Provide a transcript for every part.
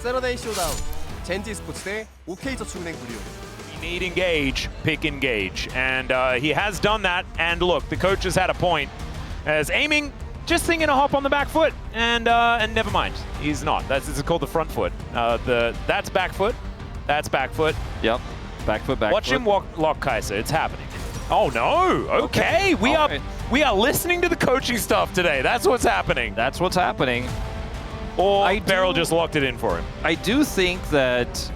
세러데이 쇼다운 젠지 스포츠 대 OK저축은행 브리오. Need engage, pick engage, and he has done that. And look, the coach has had a point as aiming, just thinking to hop on the back foot, and never mind, he's not. This is called the front foot. That's back foot, that's back foot. Yep, back foot, back Watch foot. him lock Kaiser. It's happening. Oh no! Okay, we are listening to the coaching stuff today. That's what's happening. That's what's happening. Or Beryl just locked it in for him. I do think that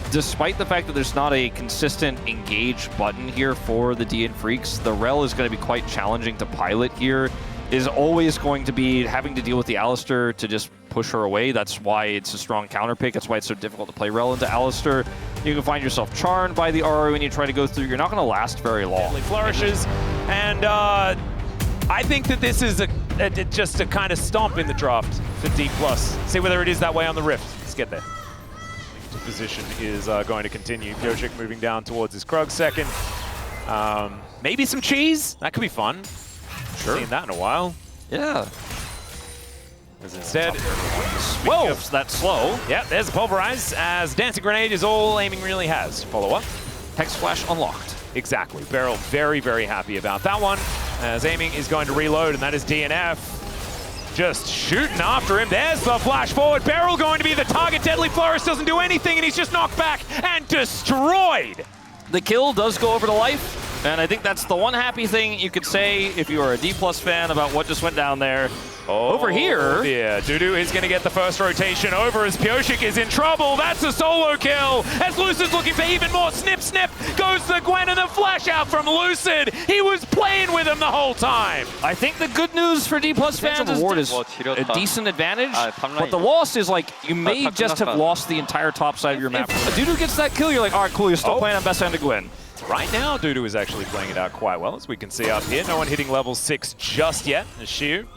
despite the fact that there's not a consistent engage button here for the DN Freaks, the Rel is going to be quite challenging to pilot here. Is always going to be having to deal with the Alistar to just push her away. That's why it's a strong counter pick. That's why it's so difficult to play Rel into Alistar. You can find yourself charmed by the RO when you try to go through. You're not going to last very long. Deadly flourishes, and I think that this is just a kind of stomp in the draft for D+. See whether it is that way on the Rift. Let's get there. Position is going to continue. Pyosik moving down towards his Krug second. Maybe some cheese. That could be fun. Sure. Seen that in a while. Yeah. As instead, Whoa, that's slow. Yeah, there's a pulverize, as Dancing Grenade is all aiming really has. Follow up. Hex Flash unlocked. Exactly. Beryl very, very happy about that one, as aiming is going to reload, and that is DNF. Just shooting after him. There's the flash forward. Beryl going to be the target. Deadly Flourish doesn't do anything, and he's just knocked back and destroyed. The kill does go over to life, and I think that's the one happy thing you could say if you are a D+ fan about what just went down there. Over here. Yeah, Dudu is going to get the first rotation over as Pyosik is in trouble. That's a solo kill. As Lucid's looking for even more. Snip, snip. Goes the Gwen and the flash out from Lucid. He was playing with him the whole time. I think the good news for D+ fans is a decent advantage, but the loss is like you may just have lost the entire top side of your map. If Dudu gets that kill, you're like, all right, cool, you're still playing on best end to Gwen. Right now, Dudu is actually playing it out quite well, as we can see up here. No one hitting level 6 just yet. As Xiu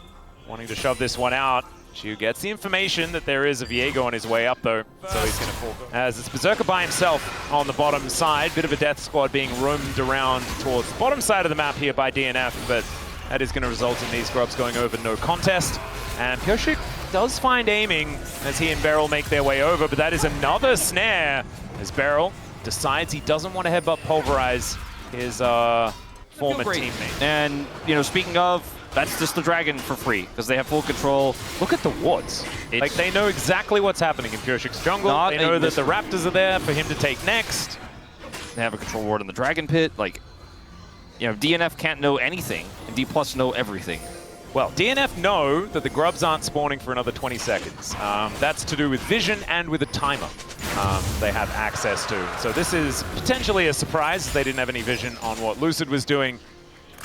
wanting to shove this one out. Xiu gets the information that there is a Viego on his way up, though, so he's going to fall. As it's Berserker by himself on the bottom side. Bit of a death squad being roamed around towards the bottom side of the map here by DNF, but that is going to result in these grubs going over no contest. And Pyosik does find aiming as he and Beryl make their way over, but that is another snare as Beryl decides he doesn't want to headbutt pulverize his former teammate. And, you know, speaking of, that's just the dragon for free, because they have full control. Look at the wards. Like, they know exactly what's happening in Pyosik's jungle. They know that the Raptors are there for him to take next. They have a control ward in the dragon pit. Like, you know, DNF can't know anything, and D+ know everything. Well, DNF know that the grubs aren't spawning for another 20 seconds. That's to do with vision and with a timer they have access to. So this is potentially a surprise. They didn't have any vision on what Lucid was doing.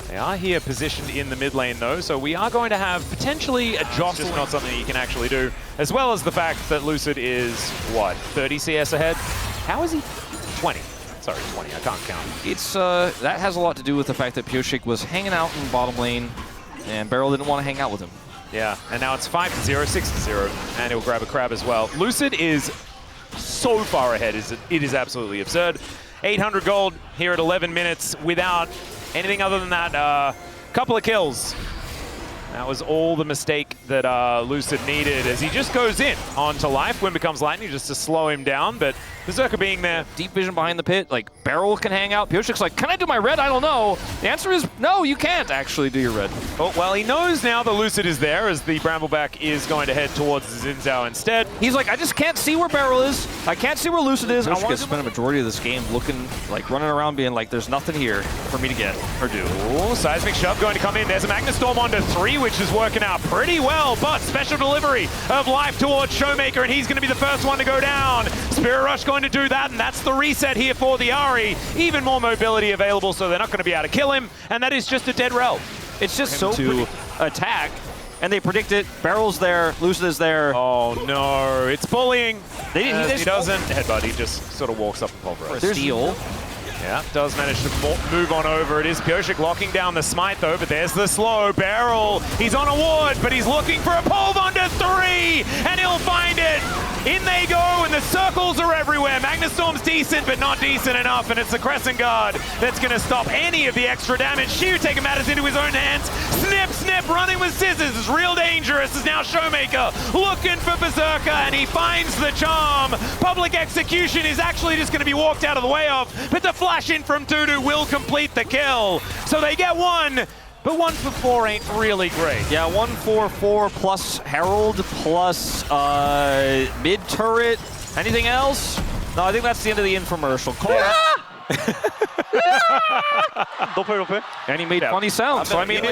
They are here positioned in the mid lane, though, so we are going to have potentially a jostle. Just not something you can actually do, as well as the fact that Lucid is, what, 30 CS ahead? How is he? 20. Sorry, 20. I can't count. It's that has a lot to do with the fact that Pyosik was hanging out in bottom lane, and Beryl didn't want to hang out with him. Yeah, and now it's 5-0, 6-0, and he'll grab a crab as well. Lucid is so far ahead, it is absolutely absurd. 800 gold here at 11 minutes without anything other than that, couple of kills. That was all the mistake that Lucid needed, as he just goes in onto life. Wind becomes lightning just to slow him down, but Berserker being there. Deep vision behind the pit, like Beryl can hang out. Pyosik's like, can I do my red? I don't know. The answer is no, you can't actually do your red. Oh, well, he knows now the Lucid is there, as the Brambleback is going to head towards Xin Zhao instead. He's like, I just can't see where Beryl is. I can't see where Lucid is. Pyosik's I want to spend a majority of this game looking, like running around being like, there's nothing here for me to get or do. Ooh, seismic shove going to come in. There's a Magna Storm onto 3, which is working out pretty well, but special delivery of life towards Showmaker, and he's going to be the first one to go down. Spirit Rush going to do that, and that's the reset here for the Ahri. Even more mobility available, so they're not going to be able to kill him, and that is just a dead rel. It's just so to attack, and they predict it. Beryl's there, Lucid is there. Oh no, it's bullying. He doesn't headbutt, he just sort of walks up and pulverizes. Steal. Yeah, does manage to move on over. It is Pyosik locking down the smite, though, but there's the slow. Beryl, he's on a ward, but he's looking for a pulve under 3, and he'll find it. In they go, and the the circles are everywhere. Magnustorm's decent, but not decent enough, and it's the Crescent Guard that's going to stop any of the extra damage. Shu taking matters into his own hands. Snip, snip, running with scissors is real dangerous. Is now Showmaker looking for Berserker, and he finds the charm. Public Execution is actually just going to be walked out of the way of, but the flash in from Dudu will complete the kill. So they get one. But 1 for 4 ain't really great. Yeah, 1 for 4 plus Herald plus mid turret. Anything else? No, I think that's the end of the infomercial. And he made funny sounds, so I mean,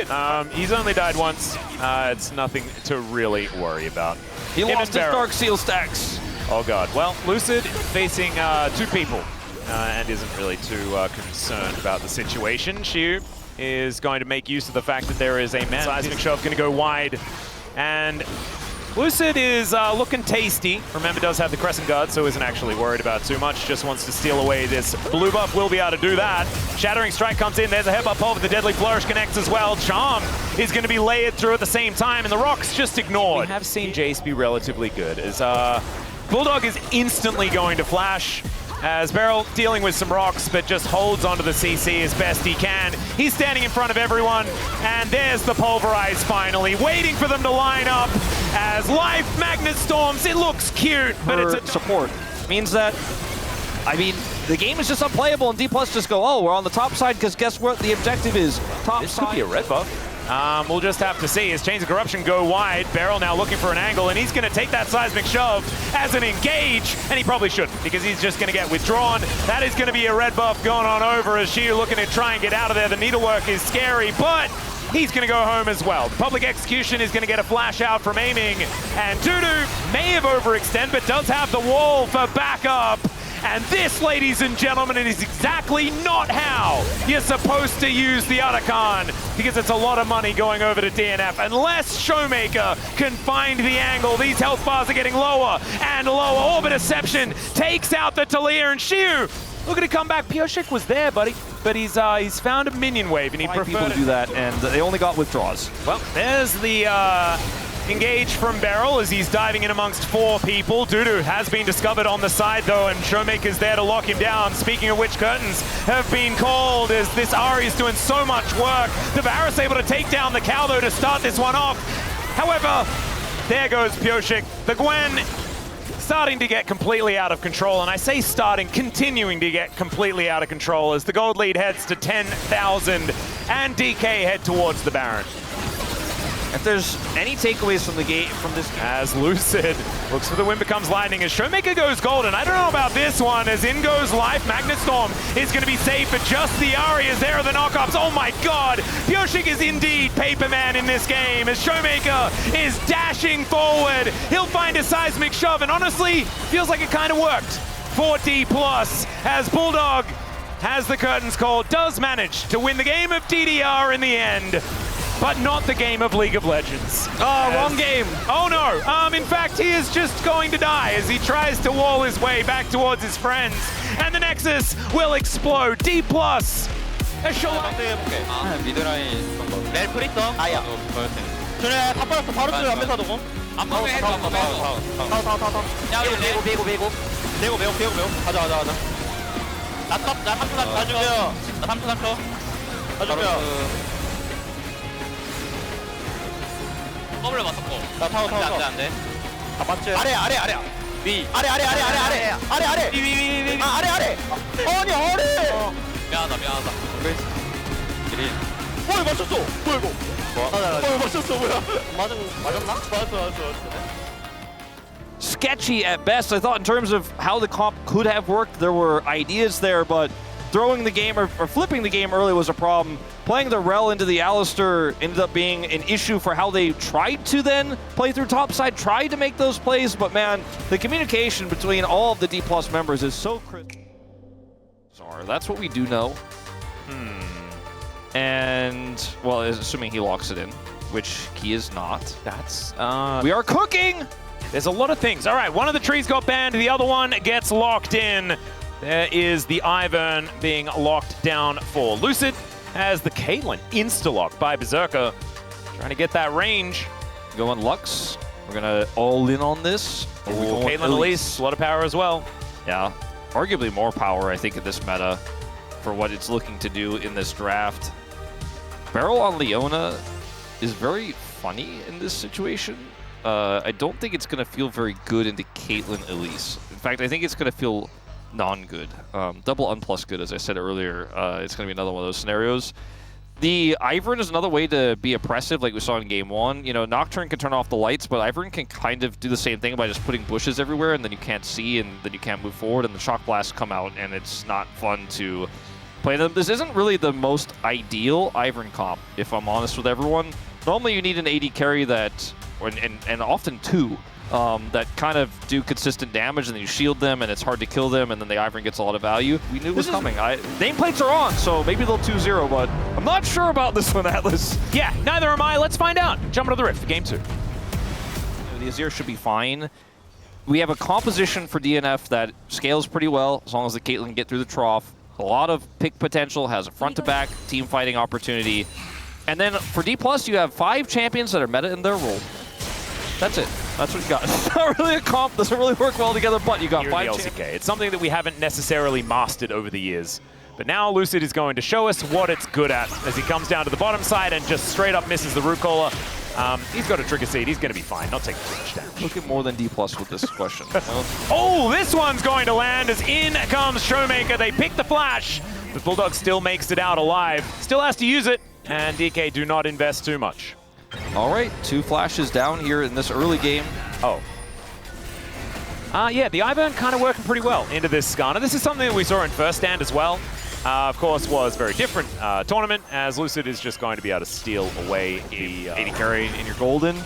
he's only died once. It's nothing to really worry about. he lost his Dark Seal stacks. Oh god. Well, Lucid facing 2 people and isn't really too concerned about the situation. Shu is going to make use of the fact that there is a man. Seismic Shove going to go wide, and Lucid is looking tasty. Remember, does have the Crescent Guard, so isn't actually worried about too much. Just wants to steal away this blue buff. Will be able to do that. Shattering Strike comes in. There's a headbutt pole, but the Deadly Flourish connects as well. Charm is going to be layered through at the same time, and the rocks just ignored. We have seen Jace be relatively good, as Bulldog is instantly going to flash, as Beryl dealing with some rocks, but just holds onto the CC as best he can. He's standing in front of everyone, and there's the Pulverize finally, waiting for them to line up as Life Magnustorms. It looks cute, but it's a support. Means that, I mean, the game is just unplayable, and D+ just go, oh, we're on the top side, because guess what the objective is? Top this side. Could be a red buff. We'll just have to see as Chains of Corruption go wide. Beryl now looking for an angle, and he's going to take that Seismic Shove as an engage, and he probably shouldn't, because he's just going to get withdrawn. That is going to be a red buff going on over as Shu looking to try and get out of there. The needlework is scary, but he's going to go home as well. The Public Execution is going to get a flash out from aiming, and Dudu may have overextended, but does have the wall for backup. And this, ladies and gentlemen, is exactly not how you're supposed to use the Otacon, because it's a lot of money going over to DNF. Unless Showmaker can find the angle, these health bars are getting lower and lower. Orbit Deception takes out the Talia, and Shu looking to come back. Pioshik was there, buddy, but he's found a minion wave, and he preferred people to do that, and they only got withdraws. Well, there's the engage from Beryl as he's diving in amongst 4 people. Dudu has been discovered on the side though, and Showmaker's there to lock him down. Speaking of which, curtains have been called as this Ahri is doing so much work. The Varus able to take down the Cow though to start this one off. However, there goes Pioshik. The Gwen starting to get completely out of control, and I say starting, continuing to get completely out of control as the gold lead heads to 10,000 and DK head towards the Baron. If there's any takeaways from the game, from this, as Lucid looks for the Wind Becomes Lightning, as Showmaker goes golden. I don't know about this one, as in goes Life. Magnustorm is going to be safe, but just the Ahri is there are the knockups. Oh my god, Pioshik is indeed Paperman in this game, as Showmaker is dashing forward. He'll find a Seismic Shove, and honestly, feels like it kind of worked. 4D+, as Bulldog has the curtains called, does manage to win the game of DDR in the end, but not the game of League of Legends. Oh, wrong game. Oh no, in fact, he is just going to die as he tries to wall his way back towards his friends. And the Nexus will explode. D+. 미드라인 정도. 멜 프리터? 아야. 그래, 다 빠졌어. 바로 줄 앞에서 누구? 앞으로 해줘, 앞으로 해줘. 야, 이거 베고. 베고. 가자. 나 3초 가줄게요. 나 3초. 가줄게요. 더블 맞았고. 나 타워. 안 돼. 아, 맞지? 아래. 위. 아래. 위. 아래. 아니, 아래. 미안하다. 기린. 맞췄어. 뭐야, 이거? 맞췄어, 뭐야? 맞았나? 맞았어. Sketchy at best. I thought in terms of how the comp could have worked, there were ideas there, but throwing the game or flipping the game early was a problem. Playing the Rel into the Alistar ended up being an issue for how they tried to then play through topside, tried to make those plays, but man, the communication between all of the D+ members is so critical. Sorry, that's what we do know. And, well, assuming he locks it in, which he is not. That's, we are cooking! There's a lot of things. All right, one of the trees got banned, the other one gets locked in. There is the Ivern being locked down for Lucid, as the Caitlyn insta-locked by Berserker, trying to get that range. Going Lux. We're gonna all in on this. Caitlyn Elise, a lot of power as well. Yeah, arguably more power, I think, in this meta for what it's looking to do in this draft. Beryl on Leona is very funny in this situation. I don't think it's going to feel very good into Caitlyn Elise. In fact, I think it's going to feel non-good. Double unplus good, as I said earlier. It's going to be another one of those scenarios. The Ivern is another way to be oppressive, like we saw in Game 1. You know, Nocturne can turn off the lights, but Ivern can kind of do the same thing by just putting bushes everywhere, and then you can't see, and then you can't move forward, and the Shock Blasts come out, and it's not fun to play them. This isn't really the most ideal Ivern comp, if I'm honest with everyone. Normally you need an AD carry that, and often two, that kind of do consistent damage, and then you shield them, and it's hard to kill them, and then the Ivern gets a lot of value. We knew it was coming. Nameplates are on, so maybe they'll 2-0, but I'm not sure about this one, Atlas. Yeah, neither am I. Let's find out. Jump into the Rift, Game 2. The Azir should be fine. We have a composition for DNF that scales pretty well, as long as the Caitlyn can get through the trough. A lot of pick potential, has a front-to-back team fighting opportunity. And then for D+, you have 5 champions that are meta in their role. That's it. That's what you got. It's not really a comp, doesn't really work well together, but you got 5 champions. LCK. It's something that we haven't necessarily mastered over the years. But now Lucid is going to show us what it's good at as he comes down to the bottom side and just straight up misses the root caller. He's got a trigger seed. He's going to be fine. Not taking too much damage. Look at more than D+ with this question. Oh, this one's going to land as in comes Showmaker. They pick the flash, but Bulldog still makes it out alive. Still has to use it, and DK do not invest too much. All right, 2 flashes down here in this early game. Oh. Yeah, the Ivern kind of working pretty well into this Skarner. This is something that we saw in first stand as well. Of course, was very different tournament, as Lucid is just going to be able to steal away the AD carry in your golden.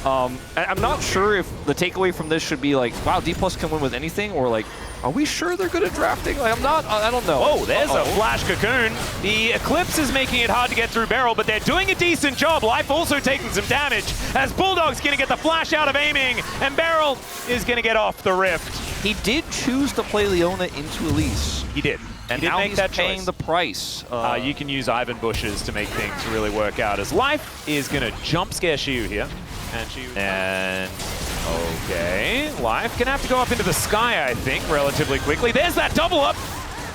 I'm not sure if the takeaway from this should be like, wow, D+ can win with anything, or like, are we sure they're good at drafting? Like, I don't know. Oh, there's a flash cocoon. The Eclipse is making it hard to get through Beryl, but they're doing a decent job. Life also taking some damage, as Bulldog's going to get the flash out of aiming, and Beryl is going to get off the Rift. He did choose to play Leona into Elise. He did. And now he's paying the price. You can use Ivern Bushes to make things really work out, as Life is going to jump scare Shiu here. And okay, Life gonna have to go up into the sky, I think, relatively quickly. There's that double up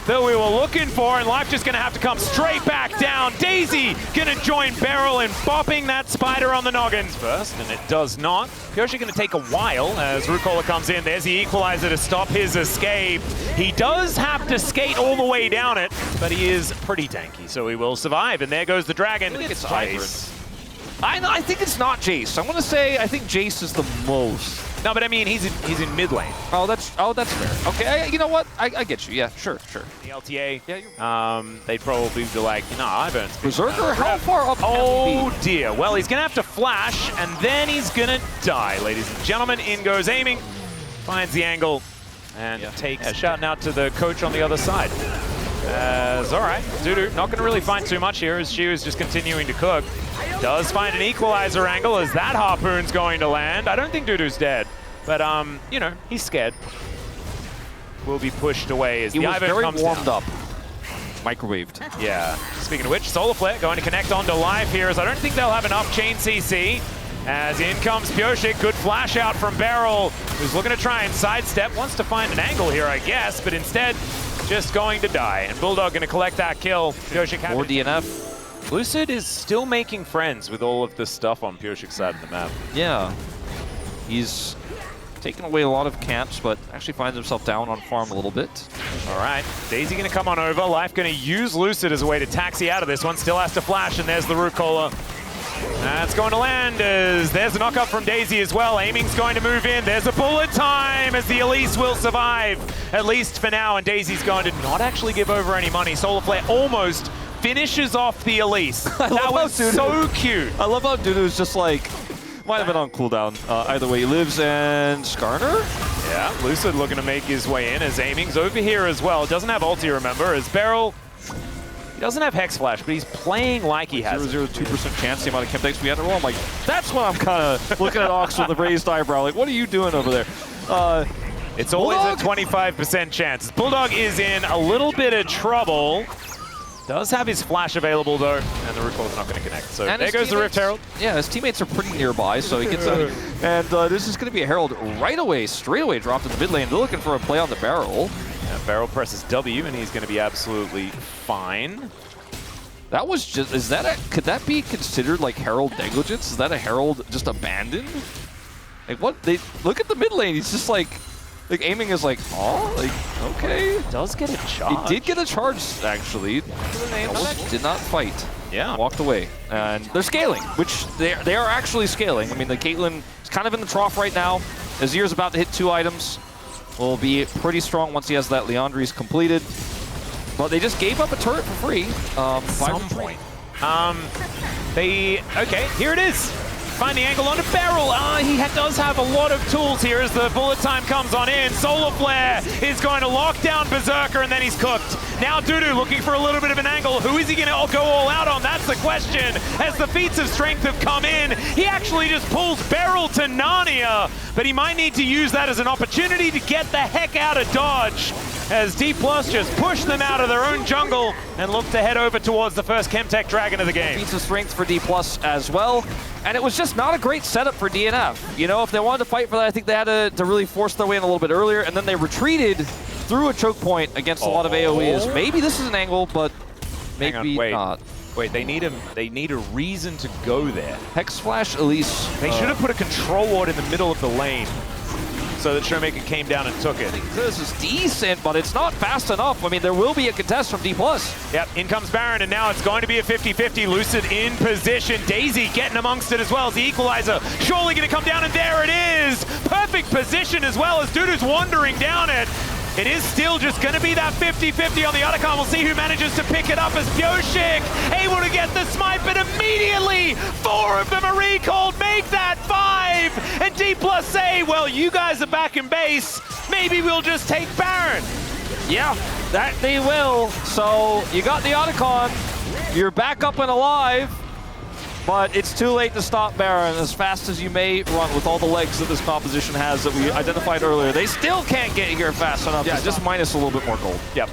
that we were looking for, and Life just gonna have to come straight back down. Daisy gonna join Beryl in bopping that spider on the noggins first, and it does not. Pyoshi gonna take a while as Rukola comes in. There's the equalizer to stop his escape. He does have to skate all the way down it, but he is pretty tanky, so he will survive. And there goes the dragon. I think it's Jace. I think it's not Jace. I want to say I think Jace is the most. No, but I mean he's in mid lane. Oh, that's fair. Okay, you know what? I get you. Yeah, sure. The LTA. Yeah, they'd probably be like, nah, Ivern's Berserker. How far up? Oh dear. Well, he's gonna have to flash, and then he's gonna die, ladies and gentlemen. In goes aiming, finds the angle, and takes a shout out to the coach on the other side. All right, Dudu not going to really find too much here as Shiu is just continuing to cook. Does find an equalizer angle as that harpoon's going to land. I don't think Dudu's dead, but you know, he's scared. Will be pushed away as the Ivern comes down. He was very warmed up. Microwaved. Yeah. Speaking of which, Solar Flare going to connect onto Life here, as I don't think they'll have enough chain CC. As in comes Pyoshik, good flash out from Beryl, who's looking to try and sidestep, wants to find an angle here, I guess, but instead just going to die. And Bulldog going to collect that kill. Pyoshik or DNF. Lucid is still making friends with all of this stuff on Pyoshik's side of the map. Yeah. He's taken away a lot of camps, but actually finds himself down on farm a little bit. All right, Daisy going to come on over. Life going to use Lucid as a way to taxi out of this one. Still has to flash, and there's the root caller. That's going to land as there's a knockup from Daisy as well. Aiming's going to move in. There's a bullet time as the Elise will survive, at least for now. And Daisy's going to not actually give over any money. Solar Flare almost finishes off the Elise. That was so cute. I love how Dudu's just like, might have been on cooldown. Either way, he lives, and Skarner? Yeah, Lucid looking to make his way in as Aiming's over here as well. Doesn't have ulti, remember, as Beryl. He doesn't have Hex Flash, but he's playing like he has 0.02% chance the amount of Chemtex we had in a row. I'm like, that's when I'm kind of looking at Ox with a raised eyebrow. Like, what are you doing over there? It's always a 25% chance. Bulldog is in a little bit of trouble. Does have his flash available though, and the Root Ball's not going to connect. So And there goes the Rift Herald. Yeah, his teammates are pretty nearby, so he gets out. And this is going to be a Herald right away, straight away dropped in the mid lane. They're looking for a play on the barrel. Yeah, Barrel presses W, and he's going to be absolutely fine. That was just, could that be considered like Herald negligence? Is that a Herald just abandoned? Like what, look at the mid lane, he's just like aiming is like, oh, like, okay. Does get a charge. He did get a charge, actually. Almost did not fight. Yeah. Walked away. And they're scaling, which they are actually scaling. I mean, the Caitlyn is kind of in the trough right now. Azir's about to hit 2 items. Will be pretty strong once he has that Leandri's completed. But they just gave up a turret for free. Some point. Okay, here it is. Find the angle on the barrel. He does have a lot of tools here as the bullet time comes on in. Solar Flare is going to lock down Berserker, and then he's cooked. Now Dudu looking for a little bit of an angle. Who is he going to go all out on? That's the question. As the feats of strength have come in, he actually just pulls Beryl to Narnia, but he might need to use that as an opportunity to get the heck out of dodge, as D+ just push them out of their own jungle and look to head over towards the first Chemtech Dragon of the game. Feats of strength for D+ as well. And it was just not a great setup for DNF. You know, if they wanted to fight for that, I think they had to really force their way in a little bit earlier, and then they retreated through a choke point against a lot of AoEs. Maybe this is an angle, but maybe not. Wait, they need a reason to go there. Hex Flash Elise. They should have put a control ward in the middle of the lane so that Showmaker came down and took it. This is decent, but it's not fast enough. I mean, there will be a contest from D+. Yep, in comes Baron, and now it's going to be a 50-50. Lucid in position. Daisy getting amongst it as well as the equalizer. Surely going to come down, and there it is. Perfect position as well as Dudu's wandering down it. It is still just going to be that 50-50 on the Otacon. We'll see who manages to pick it up as Pyoshik able to get the smite, but immediately 4 of them are recalled. Make that 5. And D+ say, well, you guys are back in base. Maybe we'll just take Baron. Yeah, that they will. So you got the Otacon. You're back up and alive. But it's too late to stop Baron. As fast as you may run with all the legs that this composition has that we identified earlier, they still can't get here fast enough. Yeah, just minus a little bit more gold. Yep.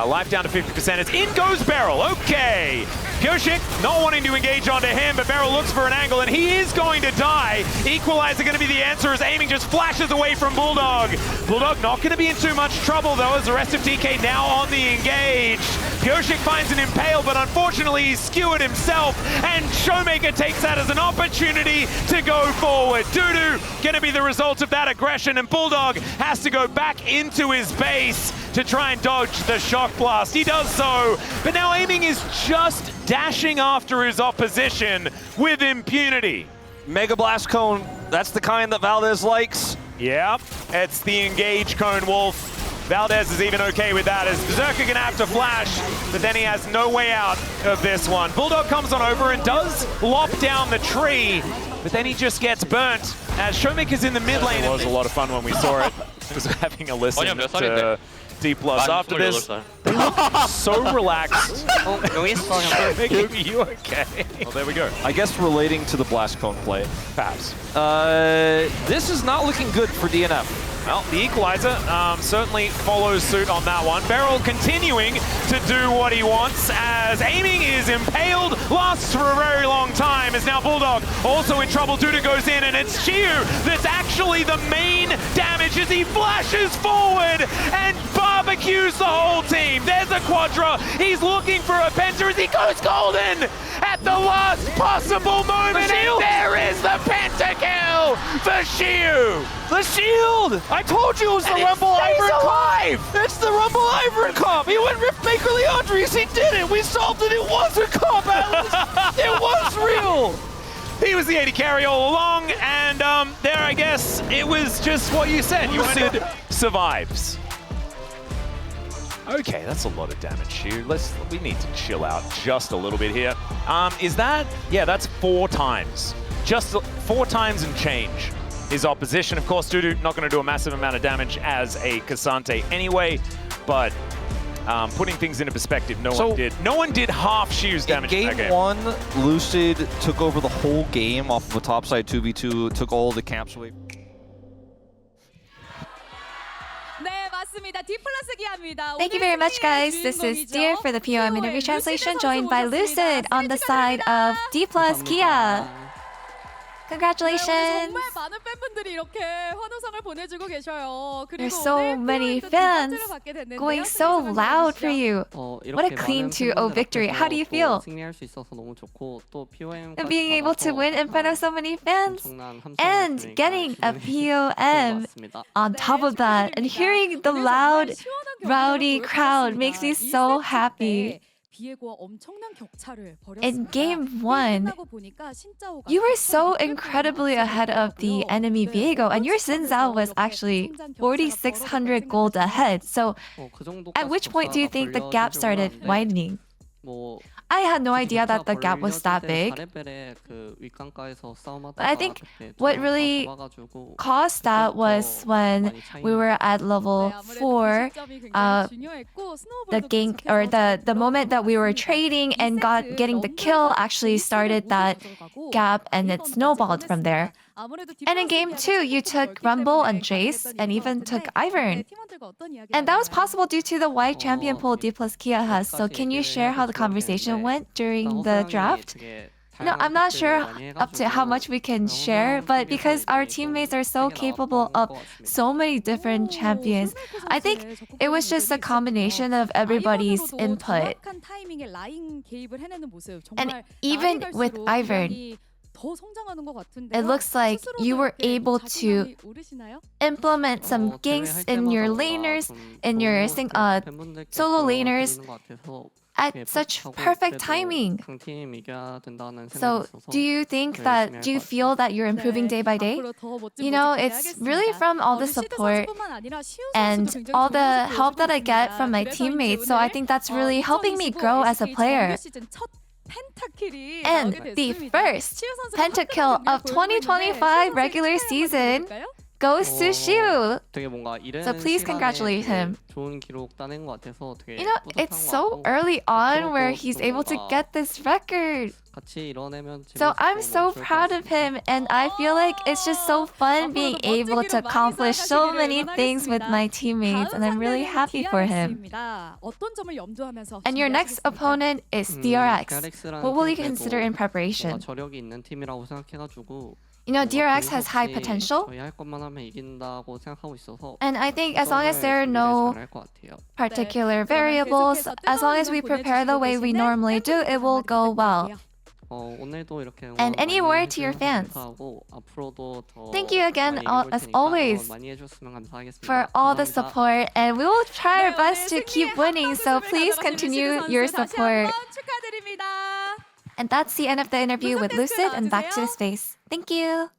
Life down to 50%. It's in goes Beryl. Okay. Pyoshik not wanting to engage onto him, but Beryl looks for an angle, and he is going to die. Equalizer going to be the answer as aiming just flashes away from Bulldog. Bulldog not going to be in too much trouble, though, as the rest of TK now on the engage. Pyoshik finds an impale, but unfortunately he's skewered himself, and Showmaker takes that as an opportunity to go forward. Dudu going to be the result of that aggression, and Bulldog has to go back into his base to try and dodge the shock blast. He does so, but now aiming is just dashing after his opposition with impunity. Mega Blast Cone, that's the kind that Valdez likes. Yep, it's the engage Cone Wolf. Valdez is even okay with that, as Berserker gonna have to flash, but then he has no way out of this one. Bulldog comes on over and does lop down the tree, but then he just gets burnt as Showmaker's in the mid lane. It was a lot of fun when we saw it. It was having a listen to D+ after this. They look so relaxed. Making you okay. Well, there we go. I guess relating to the Blast Cone play. Perhaps. This is not looking good for DNF. Well, the equalizer certainly follows suit on that one. Beryl continuing to do what he wants as aiming is impaled, lasts for a very long time, as now Bulldog also in trouble. Duda goes in, and it's Chiu that's actually the main damage as he flashes forward and barbecues the whole team. There's a Quadra. He's looking for a Penta as he goes golden at the last possible moment, and there is the Pentakill for Chiu. The shield! I told you it was the Rumble Ivern comp! It's the Rumble Ivern comp! He went Riftmaker Leandri's, he did it! We solved it, it was a comp, Atlas! It was real! He was the AD carry all along, and there I guess it was just what you said. Lucid survives. Okay, that's a lot of damage here. We need to chill out just a little bit here. Is that? Yeah, that's 4 times. Just 4 times and change. His opposition, of course, Dudu not going to do a massive amount of damage as a Cassante anyway, but putting things into perspective, no one did half Chiu's damage in that game. Game 1, Lucid took over the whole game off of a topside 2v2, took all the camps away. 맞습니다. D 플러스 기아입니다. Thank you very much, guys. This is Dear for the POM interview translation, joined by Lucid on the side of D plus Kia. Congratulations! 정말 많은 팬분들이 이렇게 환호성을 보내주고 계셔요. 그리고 There's so 오늘 many POM 또 fans 두 번째로 받게 됐는데요. going so loud for you. What a clean 2-0 victory. How do you feel? 승리할 수 있어서 너무 좋고 또 POM And being able to win in front of so many fans and getting a POM on top of that and hearing the loud, rowdy crowd makes me so happy. In game 1, you were so incredibly ahead of the enemy Viego, and your Xin Zhao was actually 4,600 gold ahead. So, at which point do you think the gap started widening? I had no idea that the gap was that big. But I think what really caused that was when we were at level 4, the gank or the moment that we were trading and getting the kill actually started that gap, and it snowballed from there. And in game 2, you took Rumble and Jace and even took Ivern. And that was possible due to the wide champion pool D plus Kia has. So can you share how the conversation went during the draft? No, I'm not sure up to how much we can share, but because our teammates are so capable of so many different champions, I think it was just a combination of everybody's input. And even with Ivern, it looks like you were able to implement some ganks in your laners, in your solo laners at such perfect timing. So do you feel that you're improving day by day? You know, it's really from all the support and all the help that I get from my teammates. So I think that's really helping me grow as a player. And the first pentakill of 2025 regular season goes to Shiu. So please congratulate him. You know, it's so early on where he's able to get this record. So I'm so proud of him, and I feel like it's just so fun being able to accomplish so many things with my teammates, and I'm really happy for him. And your next opponent is DRX. What will you consider in preparation? You know, DRX has high potential, and I think as long as there are no particular variables, as long as we prepare the way we normally do, it will go well. And any word to your fans? Thank you again, as always, for all the support, and we will try our best to keep winning, so please continue your support. And that's the end of the interview with Lucid, and back to the space. Thank you.